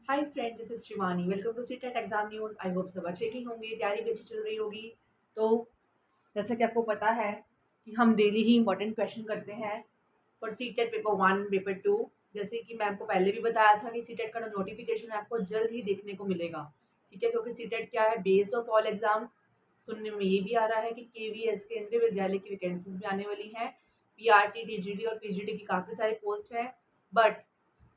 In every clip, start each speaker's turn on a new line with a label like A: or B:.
A: Hi friend, this is Shivani. Welcome to CTET exam news. I hope सब अच्छे ही होंगे, तैयारी भी अच्छी चल रही होगी। तो जैसा कि आपको पता है कि हम डेली ही इंपॉर्टेंट क्वेश्चन करते हैं फॉर सीटेट पेपर 1 पेपर 2। जैसे कि मैं आपको पहले भी बताया था कि सीटेट का नोटिफिकेशन आपको जल्द ही देखने को मिलेगा। ठीक है, क्योंकि सीटेट क्या है, बेस ऑफ ऑल एग्जाम्स। सुनने में ये भी आ रहा है कि केवीएस केंद्रीय विद्यालय की वैकेंसीज भी आने वाली हैं। पीआरटी, टीजीडी और पीजीडी की काफ़ी सारी पोस्ट है। बट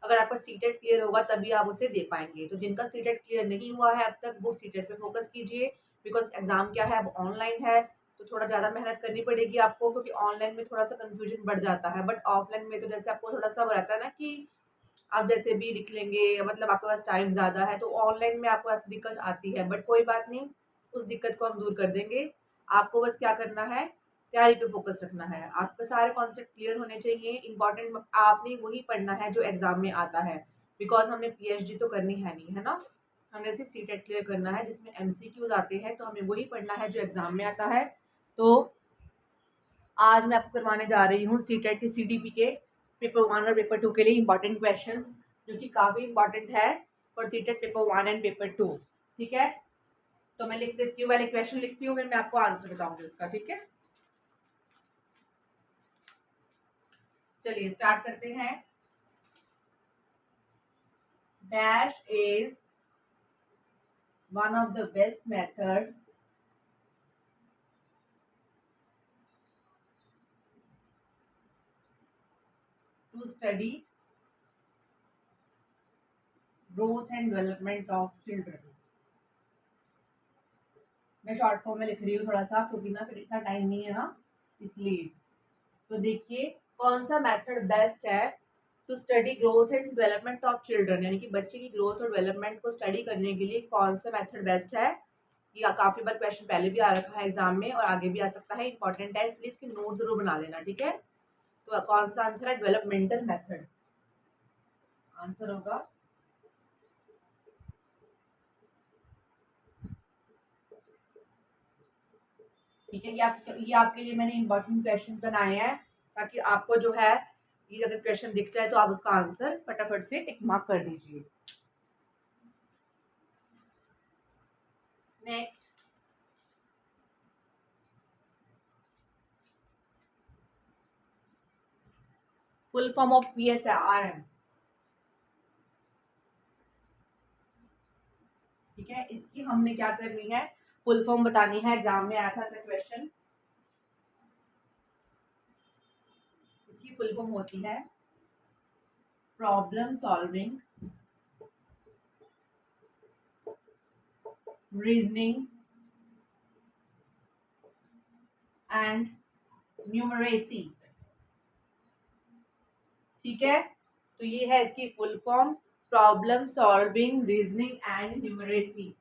A: अगर आपका सीटेट क्लियर होगा तभी आप उसे दे पाएंगे। तो जिनका सीटेट क्लियर नहीं हुआ है अब तक, वो सीटेट पे फोकस कीजिए। बिकॉज एग्जाम क्या है, अब ऑनलाइन है, तो थोड़ा ज़्यादा मेहनत करनी पड़ेगी आपको, क्योंकि ऑनलाइन में थोड़ा सा कंफ्यूजन बढ़ जाता है। बट ऑफलाइन में तो जैसे आपको थोड़ा सा वो रहता है ना कि आप जैसे भी लिख लेंगे, मतलब आपके पास टाइम ज़्यादा है, तो ऑनलाइन में आपको ऐसी दिक्कत आती है। बट कोई बात नहीं, उस दिक्कत को हम दूर कर देंगे। आपको बस क्या करना है, तैयारी पे फोकस रखना है। आपके सारे कॉन्सेप्ट क्लियर होने चाहिए। इंपॉर्टेंट आपने वही पढ़ना है जो एग्जाम में आता है। बिकॉज हमने पीएचडी तो करनी है नहीं, है ना। हमने सिर्फ सीटेट क्लियर करना है जिसमें एमसीक्यूज आते हैं, तो हमें वही पढ़ना है जो एग्जाम में आता है। तो आज मैं आपको करवाने जा रही हूँ सीटेट के सीडीपी के पेपर 1 और पेपर 2 के लिए इंपॉर्टेंट क्वेश्चंस, जो कि काफ़ी इंपॉर्टेंट है for CTET paper 1 and paper 2। ठीक है, तो मैं लिख देती हूँ, पहले क्वेश्चन लिखती हूँ, फिर मैं आपको आंसर बताऊंगी उसका। ठीक है, चलिए स्टार्ट करते हैं। Dash is one of the best method to study growth and development of children। मैं शॉर्ट फॉर्म में लिख रही हूँ थोड़ा सा, क्योंकि ना फिर इतना टाइम नहीं है ना, इसलिए। तो देखिए, कौन सा मेथड बेस्ट है to study growth and development of children, यानी कि बच्चे की ग्रोथ और डेवलपमेंट को स्टडी करने के लिए कौन सा मेथड बेस्ट है। ये काफी बार क्वेश्चन पहले भी आ रखा है एग्जाम में और आगे भी आ सकता है, इंपॉर्टेंट है, इसलिए इसकी नोट जरूर बना लेना। ठीक है, तो कौन सा आंसर है, डेवलपमेंटल मेथड आंसर होगा। ठीक है, ये आपके लिए मैंने इंपॉर्टेंट क्वेश्चन बनाए हैं, ताकि आपको जो है, ये अगर क्वेश्चन दिख जाए तो आप उसका आंसर फटाफट से टिक मार्क कर दीजिए। Next, full form of PSRM. ठीक है, इसकी हमने क्या करनी है, फुल फॉर्म बतानी है। एग्जाम में आया था ऐसा क्वेश्चन। इसकी फुल फॉर्म होती है problem solving, reasoning and numeracy. ठीक है, तो ये है इसकी full form, problem solving, reasoning and numeracy.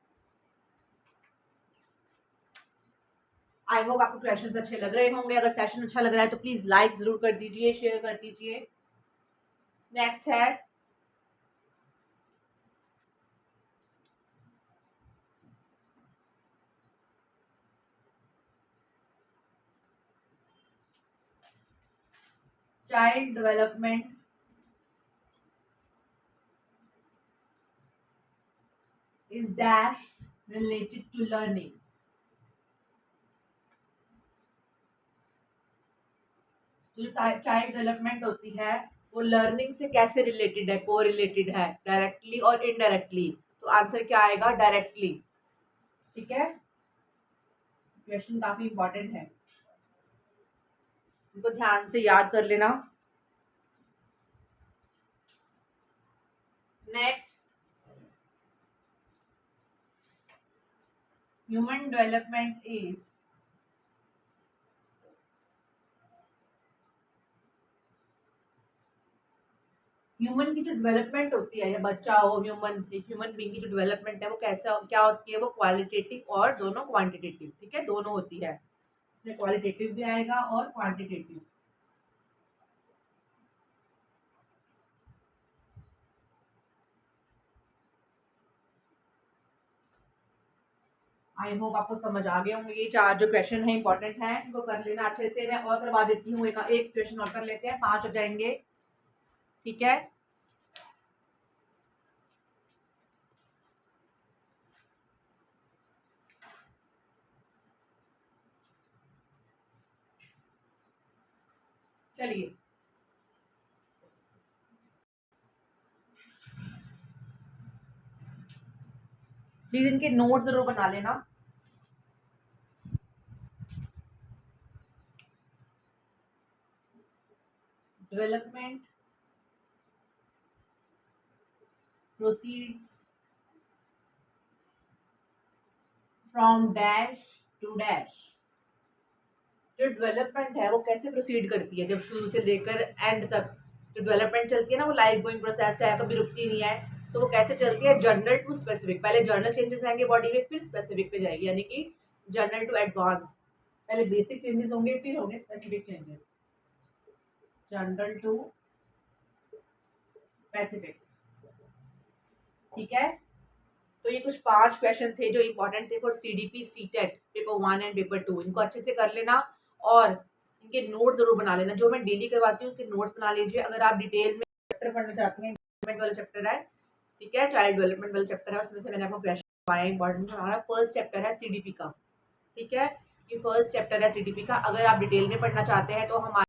A: I hope आपको क्वेश्चंस अच्छे लग रहे होंगे। अगर सेशन अच्छा लग रहा है तो प्लीज लाइक जरूर कर दीजिए, शेयर कर दीजिए। नेक्स्ट है child development is dash related to learning. जो चाइल्ड डेवलपमेंट होती है वो लर्निंग से कैसे रिलेटेड है, को रिलेटेड है, डायरेक्टली और इनडायरेक्टली। तो आंसर क्या आएगा, डायरेक्टली। ठीक है, क्वेश्चन काफी इंपॉर्टेंट है, इनको ध्यान से याद कर लेना। Next, human development is human की जो डेवलपमेंट होती है, या बच्चा हो, ह्यूमन बीइंग की जो डेवलपमेंट है वो कैसा क्या होती है, वो क्वालिटेटिव और दोनों क्वांटिटेटिव। ठीक है, दोनों होती है, इसमें क्वालिटेटिव भी आएगा और क्वांटिटेटिव। आई होप आपको समझ आ गए होंगे। ये चार जो क्वेश्चन है इंपॉर्टेंट है, इनको कर लेना अच्छे से। मैं और करवा देती हूँ, एक क्वेश्चन और कर लेते हैं, 5 हो जाएंगे। ठीक है, चलिए प्लीज इनके नोट जरूर बना लेना। Development proceeds from dash to dash. जो डेवलपमेंट है वो कैसे प्रोसीड करती है, जब शुरू से लेकर एंड तक जो डेवलपमेंट चलती है ना, वो लाइफ गोइंग प्रोसेस है, कभी रुकती नहीं है। तो वो कैसे चलती है, जर्नल टू स्पेसिफिक। पहले जर्नल चेंजेस आएंगे बॉडी में, फिर स्पेसिफिक पे जाएगी, यानी कि जर्नल टू एडवांस। पहले बेसिक चेंजेस होंगे, फिर होंगे specific changes. General to specific, ठीक है। तो ये कुछ 5 क्वेश्चन थे जो इंपॉर्टेंट थे for CDP CTET paper 1 and paper 2। इनको अच्छे से कर लेना और इनके नोट जरूर बना लेना। जो मैं डेली करवाती हूँ उनके नोट्स बना लीजिए। अगर आप डिटेल में चैप्टर पढ़ना चाहते हैं, डेवलपमेंट वाला चैप्टर है, ठीक है, चाइल्ड डेवलपमेंट वाला चैप्टर है, उसमें से मैंने आपको क्वेश्चन पाया इंपॉर्टेंट। हमारा फर्स्ट चैप्टर है सीडीपी का, ठीक है, ये फर्स्ट चैप्टर है सीडीपी का। अगर आप डिटेल में पढ़ना चाहते हैं तो हमारे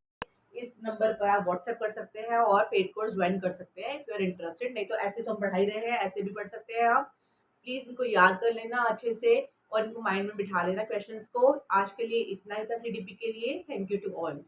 A: इस नंबर पर आप व्हाट्सएप कर सकते हैं और पेड कोर्स ज्वाइन कर सकते हैं इफ यू आर इंटरेस्टेड। नहीं तो ऐसे तो हम पढ़ा ही रहे हैं, ऐसे भी पढ़ सकते हैं आप। प्लीज इनको याद कर लेना अच्छे से और इनको माइंड में बिठा लेना क्वेश्चंस को। आज के लिए इतना ही था सीडीपी के लिए। Thank you to all.